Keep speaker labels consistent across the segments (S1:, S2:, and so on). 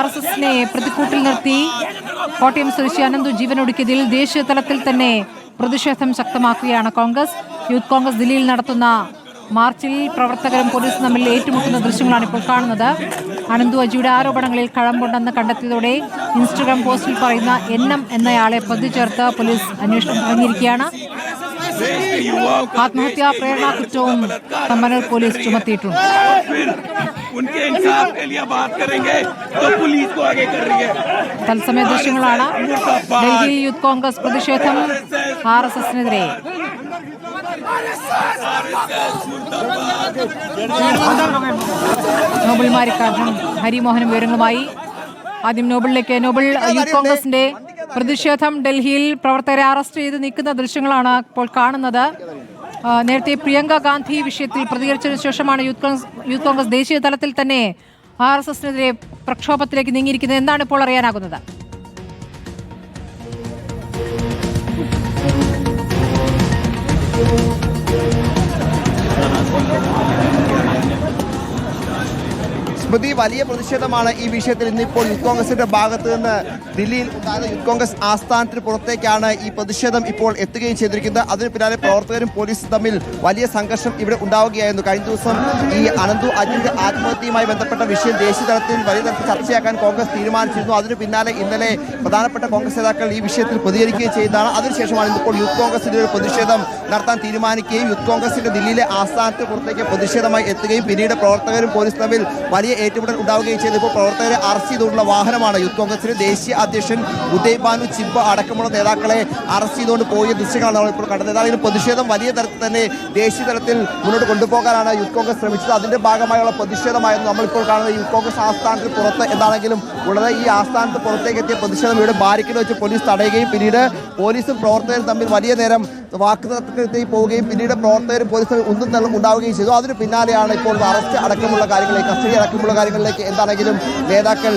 S1: RSSനെ പ്രതിക്കൂട്ടിൽ നിർത്തി കോട്ടയം സ്വദേശി അനന്തു ജീവനൊടുക്കിയതിൽ ദേശീയ തലത്തിൽ തന്നെ പ്രതിഷേധം ശക്തമാക്കുകയാണ് കോൺഗ്രസ്. യൂത്ത് കോൺഗ്രസ് ദില്ലിയിൽ നടത്തുന്ന മാർച്ചിൽ പ്രവർത്തകരും പോലീസും തമ്മിൽ ഏറ്റുമുട്ടുന്ന ദൃശ്യങ്ങളാണ് ഇപ്പോൾ കാണുന്നത്. അനന്തു അജിയുടെ ആരോപണങ്ങളിൽ കഴമ്പുണ്ടെന്ന് കണ്ടെത്തിയതോടെ ഇൻസ്റ്റഗ്രാം പോസ്റ്റിൽ പറയുന്ന NM എന്നയാളെ പ്രതി ചേർത്ത് പോലീസ് അന്വേഷണം തുടങ്ങിയിരിക്കുകയാണ്. ആത്മഹത്യാ പ്രേരണാ കുറ്റവും തമ്മനൂർ പോലീസ് ചുമത്തിയിട്ടുണ്ട്. തത്സമയ ദൃശ്യങ്ങളാണ്. ഡൽഹി യൂത്ത് കോൺഗ്രസ് പ്രതിഷേധം RSSനെതിരെ. നോബൽ മാരിക്കാരനും ഹരിമോഹനും വിവരങ്ങളുമായി. ആദ്യം നോബലിലേക്ക്. നോബൽ, യൂത്ത് കോൺഗ്രസിന്റെ പ്രതിഷേധം ഡൽഹിയിൽ പ്രവർത്തകരെ അറസ്റ്റ് ചെയ്ത് നീക്കുന്ന ദൃശ്യങ്ങളാണ് ഇപ്പോൾ കാണുന്നത്. നേരത്തെ പ്രിയങ്ക ഗാന്ധി വിഷയത്തിൽ പ്രതികരിച്ചതിനു ശേഷമാണ് യൂത്ത് കോൺഗ്രസ് ദേശീയ തലത്തിൽ തന്നെ RSSനെതിരെ പ്രക്ഷോഭത്തിലേക്ക് നീങ്ങിയിരിക്കുന്നത്. എന്താണ് ഇപ്പോൾ അറിയാനാകുന്നത്?
S2: സ്മൃതി, വലിയ പ്രതിഷേധമാണ് ഈ വിഷയത്തിൽ ഇന്നിപ്പോൾ യൂത്ത് കോൺഗ്രസിന്റെ ഭാഗത്ത് നിന്ന് ദില്ലിയിൽ ഉണ്ടാകുന്ന യൂത്ത് കോൺഗ്രസ് ആസ്ഥാനത്തിന് പുറത്തേക്കാണ് ഈ പ്രതിഷേധം ഇപ്പോൾ എത്തുകയും ചെയ്തിരിക്കുന്നത്. അതിന് പിന്നാലെ പ്രവർത്തകരും പോലീസും തമ്മിൽ വലിയ സംഘർഷം ഇവിടെ ഉണ്ടാവുകയായിരുന്നു. കഴിഞ്ഞ ദിവസം ഈ അനന്തു അജിയുടെ ആത്മഹത്യയുമായി ബന്ധപ്പെട്ട വിഷയം ദേശീയ തലത്തിൽ വലിയ തരത്തിൽ ചർച്ചയാക്കാൻ കോൺഗ്രസ് തീരുമാനിച്ചിരുന്നു. അതിന് പിന്നാലെ ഇന്നലെ പ്രധാനപ്പെട്ട കോൺഗ്രസ് നേതാക്കൾ ഈ വിഷയത്തിൽ പ്രതികരിക്കുകയും ചെയ്തതാണ്. അതിനുശേഷമാണ് ഇന്നിപ്പോൾ യൂത്ത് കോൺഗ്രസിന്റെ ഒരു പ്രതിഷേധം നടത്താൻ തീരുമാനിക്കുകയും യൂത്ത് കോൺഗ്രസിന്റെ ദില്ലിയിലെ ആസ്ഥാനത്തിന് പുറത്തേക്ക് പ്രതിഷേധമായി എത്തുകയും പിന്നീട് പ്രവർത്തകരും പോലീസും തമ്മിൽ വലിയ ഏറ്റുമുട്ടൽ ഉണ്ടാവുകയും ചെയ്തു. ഇപ്പോൾ പ്രവർത്തകരെ അറസ്റ്റ് ചെയ്തുകൊണ്ടുള്ള വാഹനമാണ് യൂത്ത് കോൺഗ്രസിന്റെ ദേശീയ അധ്യക്ഷൻ ഉദയ് ഭാനു ചിബ്ബ അടക്കമുള്ള നേതാക്കളെ അറസ്റ്റ് ചെയ്തുകൊണ്ട് പോയ ദൃശ്യങ്ങളാണ് നമ്മളിപ്പോൾ കണ്ടത്. ഏതായാലും പ്രതിഷേധം വലിയ തരത്തിൽ തന്നെ ദേശീയ തലത്തിൽ മുന്നോട്ട് കൊണ്ടുപോകാനാണ് യൂത്ത് കോൺഗ്രസ് ശ്രമിച്ചത്. അതിന്റെ ഭാഗമായുള്ള പ്രതിഷേധമായിരുന്നു നമ്മളിപ്പോൾ കാണുന്നത്. യൂത്ത് കോൺഗ്രസ് ആസ്ഥാനത്തിന് പുറത്ത് എന്താണെങ്കിലും ഉള്ളത് ഈ ആസ്ഥാനത്ത് പുറത്തേക്ക് എത്തിയ പ്രതിഷേധം ഇവിടെ ബാരിക്കേഡ് വെച്ച് പോലീസ് തടയുകയും പിന്നീട് പോലീസും പ്രവർത്തകരും തമ്മിൽ വലിയ നേരം വാക്കുതർക്കത്തിൽ പോവുകയും പിന്നീട് പ്രവർത്തകരും പോലീസും ഉന്തും ഉണ്ടാവുകയും ചെയ്തു. അതിന് പിന്നാലെയാണ് ഇപ്പോൾ അറസ്റ്റ് അടക്കമുള്ള കാര്യങ്ങളിലേക്ക്, കസ്റ്റഡി അടക്കമുള്ള കാര്യങ്ങളിലേക്ക് എന്താണെങ്കിലും നേതാക്കൾ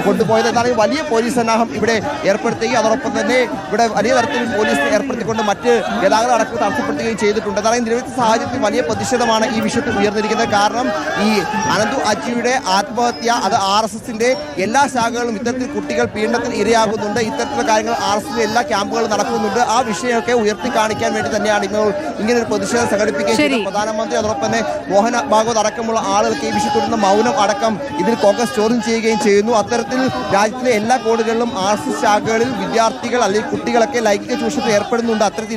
S2: കൊണ്ടുപോയത്. എന്താണെങ്കിലും വലിയ പോലീസ് സന്നാഹം ഇവിടെ ഏർപ്പെടുത്തുകയും അതോടൊപ്പം തന്നെ ഇവിടെ വലിയ തരത്തിൽ പോലീസ് ഏർപ്പെടുത്തിക്കൊണ്ട് മറ്റ് ഗതാഗത അടക്കം തടസ്സപ്പെടുത്തുകയും ചെയ്തിട്ടുണ്ട്. അതായത് നിരവധി സാഹചര്യത്തിൽ വലിയ പ്രതിഷേധമാണ് ഈ വിഷയത്തിൽ ഉയർന്നിരിക്കുന്നത്. കാരണം ഈ അനന്തു അജിയുടെ ആത്മഹത്യ അത് RSSന്റെ എല്ലാ ശാഖകളും ഇത്തരത്തിൽ കുട്ടികൾ പീഡനത്തിന് ഇരയാകുന്നുണ്ട്. ഇത്തരത്തിലുള്ള കാര്യങ്ങൾ RSSന്റെ എല്ലാ ക്യാമ്പുകളും നടക്കുന്നുണ്ട്. ആ വിഷയമൊക്കെ ഉയർത്തി കാണിക്കാൻ വേണ്ടി തന്നെയാണ് ഇപ്പോൾ ഇങ്ങനെ ഒരു പ്രതിഷേധം സംഘടിപ്പിക്കുകയും ചെയ്തത്. പ്രധാനമന്ത്രി അതോടൊപ്പം തന്നെ മോഹൻ ഭാഗവത് അടക്കമുള്ള ആളുകൾക്ക് ഈ വിഷയത്തിൽ മൗനം അടക്കം ഇതിൽ കോൺഗ്രസ് ചോദ്യം ചെയ്യുകയും ചെയ്യുന്നു. അത്തരത്തിൽ രാജ്യത്തിലെ എല്ലാ കോണുകളിലും RSS ശാഖകളിൽ വിദ്യാർത്ഥികൾ അല്ലെങ്കിൽ കുട്ടികളൊക്കെ ലൈംഗിക ചൂഷണത്തിൽ ഏർപ്പെടുന്നുണ്ട്, അത്തരത്തിൽ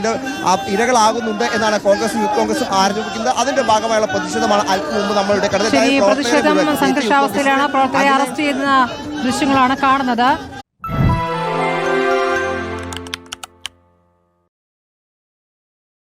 S2: ഇരകളാകുന്നുണ്ട് എന്നാണ് കോൺഗ്രസും യൂത്ത് കോൺഗ്രസും ആരോപിക്കുന്നത്. അതിന്റെ ഭാഗമായുള്ള പ്രതിഷേധമാണ് അല്പം മുമ്പ് നമ്മളുടെ
S1: പ്രതിഷേധം സംഘർഷാവസ്ഥയിലാണ്. പ്രവർത്തകരെ അറസ്റ്റ് ചെയ്യുന്ന ദൃശ്യങ്ങളാണ് കാണുന്നത്.